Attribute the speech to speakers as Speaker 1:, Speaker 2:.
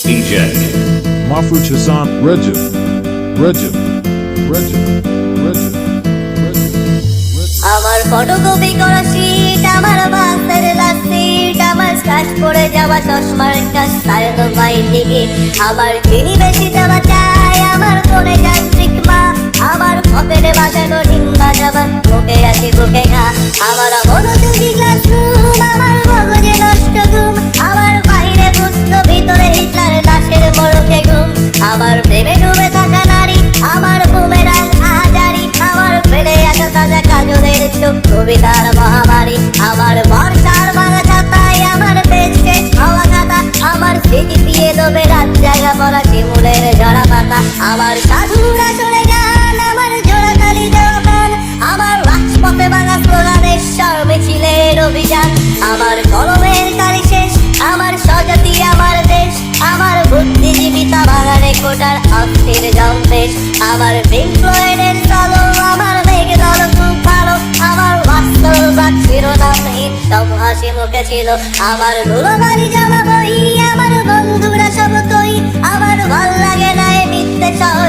Speaker 1: DJ
Speaker 2: Mahfouz Hassan Rajab Rajab Rajab Rajab
Speaker 3: আমার photocopy করা sheet, আমার বাসের লাস্ট সিট, আমার স্ক্র্যাচ পড়ে যাওয়া চশমার কাজ, তার তো বাইর দিকে আমার চিনি বেশি দেওয়া চাই, আমার ফোনে যান্ত্রিক মা, আমার পকেটে বাজানো ঢিং বাজাবার, মুখে আছে বুকে ঘা, আমার মনোযোগী ক্লাসরুম, আমার মগজে নষ্ট ঘুম, আমার বাইরে পুষ্ট ভিতরে হিটলার লাশের বড়কে ঘুম, আমার প্রেমে ডুবে থাকা নারী, আমার বুমেরাং আজারি, আমার ফেলে আসা তাজা কাজলের চোখ, কবিতার মহামারী, আমার বর্ষার ভাঙা ছাতায়, আমার বেশে হাওয়া খাতা, আমার স্মৃতি দিয়ে দেবে রাত জায়গা পড়া শিমুলের জড়া পাতা, আমার সাধুরা চলে যান, আমার জোড়া তালি দেওয়া প্রাণ, আমার রাজপথে ভাঙা স্লোগানের স্বর মিছিলের অভিযান, আমার কলমের কালি শেষ, আমার স্বজাতি আমার দেশ, আমার বুদ্ধিজীবিতা ভাঙা রেকর্ডার অস্থির জম্পেশ, আমার পিঙ্ক ফ্লয়েডের চলো, আমার মেঘ দল খুব ভালো, আমার বাস্তববাদ শিরোনামহীন সব হাসি মুখে ছিল, আমার ধুলোবাড়ি জামা বই, আমার বন্ধুরা সব তৈ, আমার ভাল লাগে না এ মিথ্যে শহর